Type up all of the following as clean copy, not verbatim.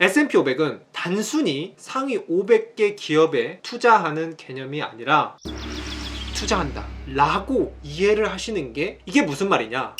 S&P 500은 단순히 상위 500개 기업에 투자하는 개념이 아니라 투자한다 라고 이해를 하시는 게, 이게 무슨 말이냐,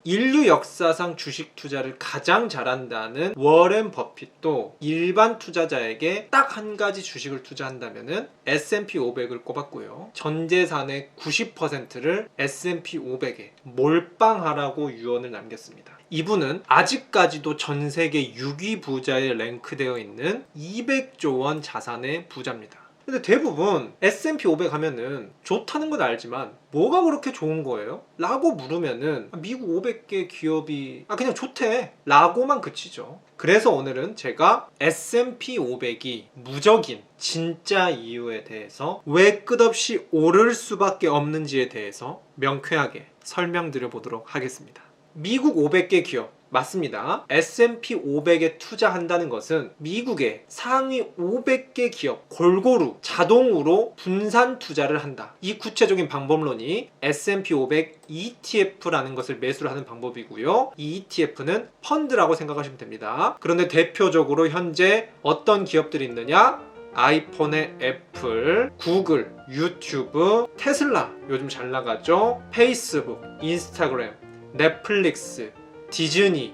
인류 역사상 주식 투자를 가장 잘한다는 워렌 버핏도 일반 투자자에게 딱 한 가지 주식을 투자한다면은 S&P 500을 꼽았고요. 전 재산의 90%를 S&P 500에 몰빵하라고 유언을 남겼습니다. 이분은 아직까지도 전 세계 6위 부자에 랭크되어 있는 200조 원 자산의 부자입니다. 근데 대부분 S&P 500 하면은 좋다는 건 알지만 뭐가 그렇게 좋은 거예요? 라고 물으면은 미국 500개 기업이 그냥 좋대 라고만 그치죠. 그래서 오늘은 제가 S&P 500이 무적인 진짜 이유에 대해서, 왜 끝없이 오를 수밖에 없는지에 대해서 명쾌하게 설명드려 보도록 하겠습니다. 미국 500개 기업 맞습니다. S&P 500에 투자한다는 것은 미국의 상위 500개 기업 골고루 자동으로 분산 투자를 한다. 이 구체적인 방법론이 S&P 500 ETF라는 것을 매수를 하는 방법이고요. 이 ETF는 펀드라고 생각하시면 됩니다. 그런데 대표적으로 현재 어떤 기업들이 있느냐? 아이폰의 애플, 구글, 유튜브, 테슬라 요즘 잘 나가죠. 페이스북, 인스타그램, 넷플릭스, 디즈니,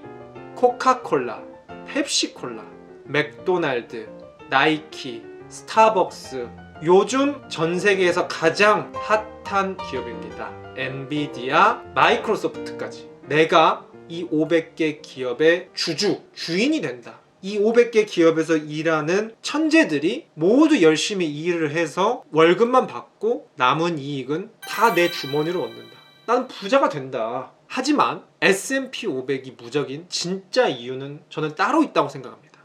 코카콜라, 펩시콜라, 맥도날드, 나이키, 스타벅스, 요즘 전 세계에서 가장 핫한 기업입니다. 엔비디아, 마이크로소프트까지. 내가 이 500개 기업의 주인이 된다. 이 500개 기업에서 일하는 천재들이 모두 열심히 일을 해서 월급만 받고 남은 이익은 다 내 주머니로 얻는다. 나는 부자가 된다. 하지만 S&P 500이 무적인 진짜 이유는 저는 따로 있다고 생각합니다.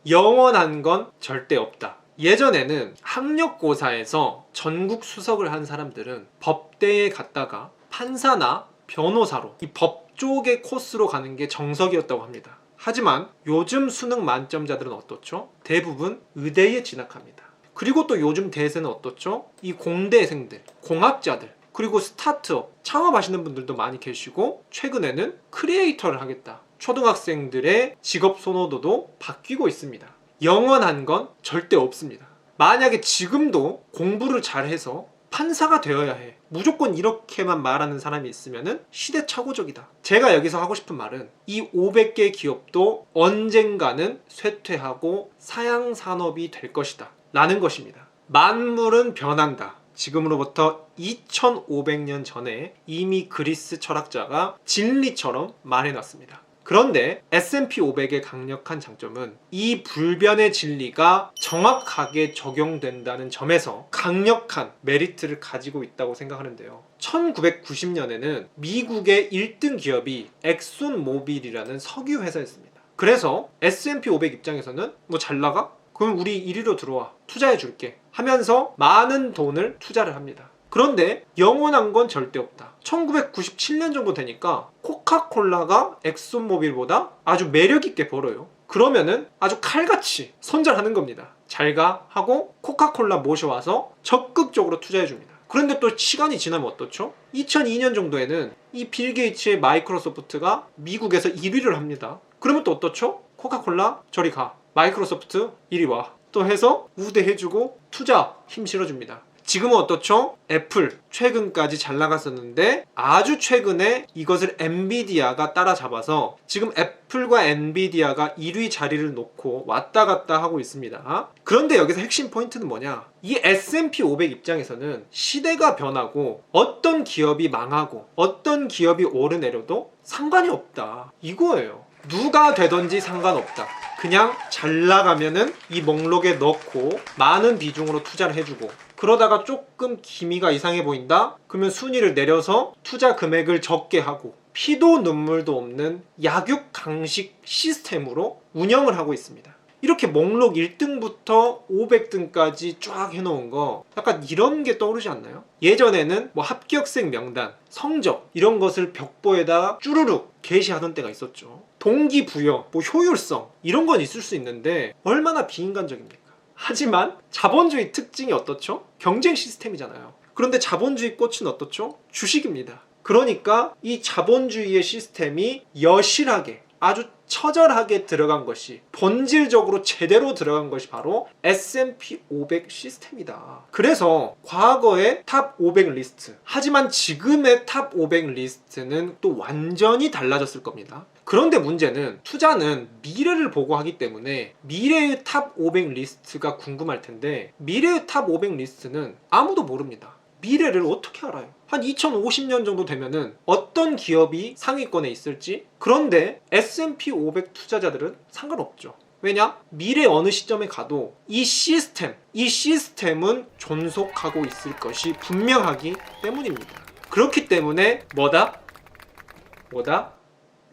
영원한 건 절대 없다. 예전에는 학력고사에서 전국 수석을 한 사람들은 법대에 갔다가 판사나 변호사로 이 법 쪽의 코스로 가는 게 정석이었다고 합니다. 하지만 요즘 수능 만점자들은 어떻죠? 대부분 의대에 진학합니다. 그리고 또 요즘 대세는 어떻죠? 이 공대생들, 공학자들, 그리고 스타트업, 창업하시는 분들도 많이 계시고, 최근에는 크리에이터를 하겠다. 초등학생들의 직업 선호도도 바뀌고 있습니다. 영원한 건 절대 없습니다. 만약에 지금도 공부를 잘해서 판사가 되어야 해, 무조건 이렇게만 말하는 사람이 있으면 시대착오적이다. 제가 여기서 하고 싶은 말은 이 500개 기업도 언젠가는 쇠퇴하고 사양산업이 될 것이다 라는 것입니다. 만물은 변한다. 지금으로부터 2500년 전에 이미 그리스 철학자가 진리처럼 말해놨습니다. 그런데 S&P 500의 강력한 장점은 이 불변의 진리가 정확하게 적용된다는 점에서 강력한 메리트를 가지고 있다고 생각하는데요. 1990년에는 미국의 1등 기업이 엑손모빌이라는 석유 회사였습니다. 그래서 S&P 500 입장에서는 뭐 잘 나가? 그럼 우리 1위로 들어와, 투자해 줄게 하면서 많은 돈을 투자를 합니다. 그런데 영원한 건 절대 없다. 1997년 정도 되니까 코카콜라가 엑손모빌보다 아주 매력있게 벌어요. 그러면은 아주 칼같이 손절하는 겁니다. 잘가 하고 코카콜라 모셔와서 적극적으로 투자해 줍니다. 그런데 또 시간이 지나면 어떻죠? 2002년 정도에는 이 빌 게이츠의 마이크로소프트가 미국에서 1위를 합니다. 그러면 또 어떻죠? 코카콜라 저리 가, 마이크로소프트 이리 와, 또 해서 우대해주고 투자 힘 실어줍니다. 지금은 어떻죠? 애플 최근까지 잘 나갔었는데 아주 최근에 이것을 엔비디아가 따라잡아서 지금 애플과 엔비디아가 1위 자리를 놓고 왔다 갔다 하고 있습니다. 그런데 여기서 핵심 포인트는 뭐냐? 이 S&P 500 입장에서는 시대가 변하고 어떤 기업이 망하고 어떤 기업이 오르내려도 상관이 없다, 이거예요. 누가 되든지 상관없다. 그냥 잘 나가면은 이 목록에 넣고 많은 비중으로 투자를 해주고, 그러다가 조금 기미가 이상해 보인다? 그러면 순위를 내려서 투자 금액을 적게 하고, 피도 눈물도 없는 약육강식 시스템으로 운영을 하고 있습니다. 이렇게 목록 1등부터 500등까지 쫙 해놓은 거, 약간 이런 게 떠오르지 않나요? 예전에는 뭐 합격생 명단, 성적 이런 것을 벽보에다 쭈루룩 게시하던 때가 있었죠. 동기부여, 뭐 효율성 이런 건 있을 수 있는데 얼마나 비인간적입니까? 하지만 자본주의 특징이 어떻죠? 경쟁 시스템이잖아요. 그런데 자본주의 꽃은 어떻죠? 주식입니다. 그러니까 이 자본주의의 시스템이 여실하게 아주 처절하게 들어간 것이, 본질적으로 제대로 들어간 것이 바로 S&P 500 시스템이다. 그래서 과거의 탑 500 리스트, 하지만 지금의 탑 500 리스트는 또 완전히 달라졌을 겁니다. 그런데 문제는 투자는 미래를 보고 하기 때문에 미래의 탑 500 리스트가 궁금할 텐데, 미래의 탑 500 리스트는 아무도 모릅니다. 미래를 어떻게 알아요? 한 2050년 정도 되면은 어떤 기업이 상위권에 있을지. 그런데 S&P 500 투자자들은 상관없죠. 왜냐? 미래 어느 시점에 가도 이 시스템은 존속하고 있을 것이 분명하기 때문입니다. 그렇기 때문에 뭐다?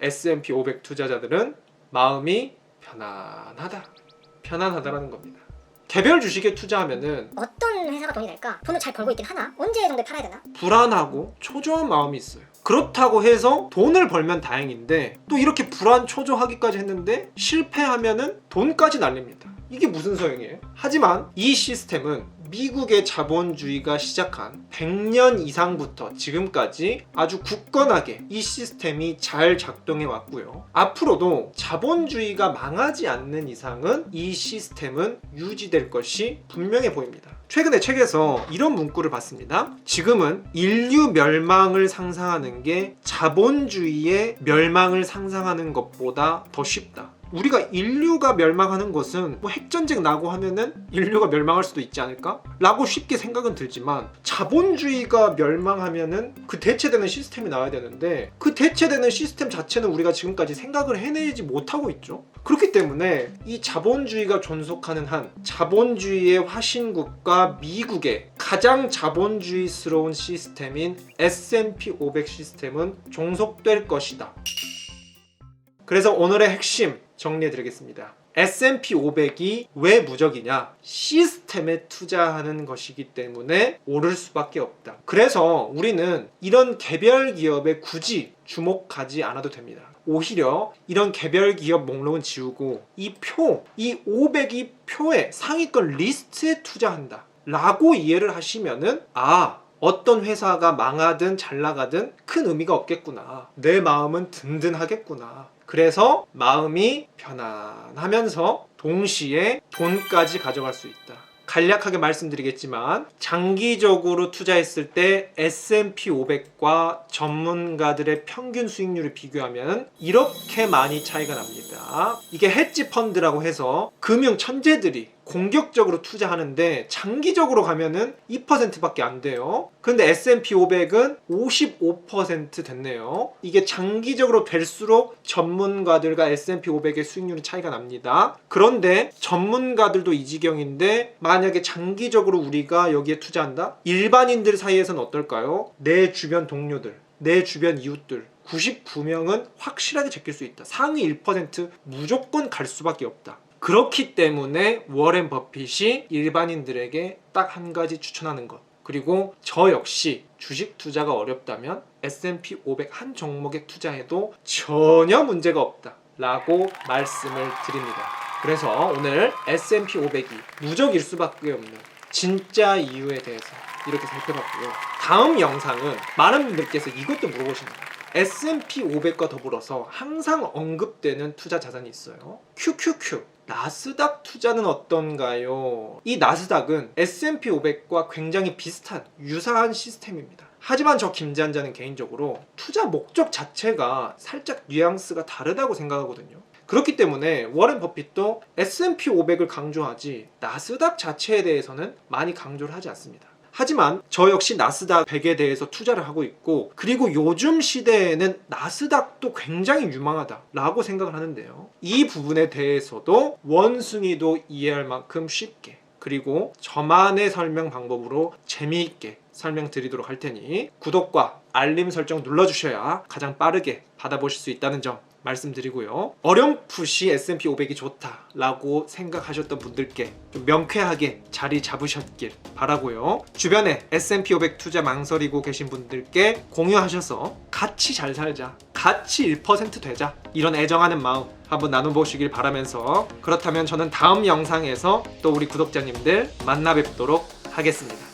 S&P 500 투자자들은 마음이 편안하다라는 겁니다. 개별 주식에 투자하면은 어떤 회사가 돈이 될까? 돈을 잘 벌고 있긴 하나? 언제 정도에 팔아야 되나? 불안하고 초조한 마음이 있어요. 그렇다고 해서 돈을 벌면 다행인데, 또 이렇게 불안 초조하기까지 했는데 실패하면은 돈까지 날립니다. 이게 무슨 소용이에요? 하지만 이 시스템은 미국의 자본주의가 시작한 100년 이상부터 지금까지 아주 굳건하게 이 시스템이 잘 작동해 왔고요. 앞으로도 자본주의가 망하지 않는 이상은 이 시스템은 유지될 것이 분명해 보입니다. 최근에 책에서 이런 문구를 봤습니다. 지금은 인류 멸망을 상상하는 게 자본주의의 멸망을 상상하는 것보다 더 쉽다. 우리가 인류가 멸망하는 것은 뭐 핵전쟁 나고 하면은 인류가 멸망할 수도 있지 않을까? 라고 쉽게 생각은 들지만, 자본주의가 멸망하면은 그 대체되는 시스템이 나와야 되는데 그 대체되는 시스템 자체는 우리가 지금까지 생각을 해내지 못하고 있죠. 그렇기 때문에 이 자본주의가 존속하는 한, 자본주의의 화신국가 미국의 가장 자본주의스러운 시스템인 S&P 500 시스템은 종속될 것이다. 그래서 오늘의 핵심 정리해드리겠습니다. S&P 500이 왜 무적이냐? 시스템에 투자하는 것이기 때문에 오를 수밖에 없다. 그래서 우리는 이런 개별 기업에 굳이 주목하지 않아도 됩니다. 오히려 이런 개별 기업 목록은 지우고 이 500이 표에 상위권 리스트에 투자한다 라고 이해를 하시면은, 어떤 회사가 망하든 잘 나가든 큰 의미가 없겠구나. 내 마음은 든든하겠구나. 그래서 마음이 편안하면서 동시에 돈까지 가져갈 수 있다. 간략하게 말씀드리겠지만, 장기적으로 투자했을 때 S&P 500과 전문가들의 평균 수익률을 비교하면 이렇게 많이 차이가 납니다. 이게 헤지 펀드라고 해서 금융 천재들이 공격적으로 투자하는데 장기적으로 가면은 2%밖에 안 돼요. 그런데 S&P 500은 55% 됐네요. 이게 장기적으로 될수록 전문가들과 S&P 500의 수익률이 차이가 납니다. 그런데 전문가들도 이 지경인데, 만약에 장기적으로 우리가 여기에 투자한다? 일반인들 사이에서는 어떨까요? 내 주변 동료들, 내 주변 이웃들 99명은 확실하게 제낄 수 있다. 상위 1% 무조건 갈 수밖에 없다. 그렇기 때문에 워렌 버핏이 일반인들에게 딱 한 가지 추천하는 것, 그리고 저 역시 주식 투자가 어렵다면 S&P 500 한 종목에 투자해도 전혀 문제가 없다 라고 말씀을 드립니다. 그래서 오늘 S&P 500이 무적일 수밖에 없는 진짜 이유에 대해서 이렇게 살펴봤고요. 다음 영상은 많은 분들께서 이것도 물어보십니다. S&P 500과 더불어서 항상 언급되는 투자 자산이 있어요. QQQ, 나스닥 투자는 어떤가요? 이 나스닥은 S&P 500과 굉장히 비슷한 유사한 시스템입니다. 하지만 저 김재한자는 개인적으로 투자 목적 자체가 살짝 뉘앙스가 다르다고 생각하거든요. 그렇기 때문에 워렌 버핏도 S&P 500을 강조하지 나스닥 자체에 대해서는 많이 강조를 하지 않습니다. 하지만 저 역시 나스닥 100에 대해서 투자를 하고 있고, 그리고 요즘 시대에는 나스닥도 굉장히 유망하다라고 생각을 하는데요. 이 부분에 대해서도 원숭이도 이해할 만큼 쉽게, 그리고 저만의 설명 방법으로 재미있게 설명드리도록 할 테니 구독과 알림 설정 눌러주셔야 가장 빠르게 받아보실 수 있다는 점 말씀드리고요. 어렴풋이 S&P 500이 좋다라고 생각하셨던 분들께 좀 명쾌하게 자리 잡으셨길 바라고요. 주변에 S&P 500 투자 망설이고 계신 분들께 공유하셔서 같이 잘 살자, 같이 1% 되자, 이런 애정하는 마음 한번 나눠보시길 바라면서, 그렇다면 저는 다음 영상에서 또 우리 구독자님들 만나 뵙도록 하겠습니다.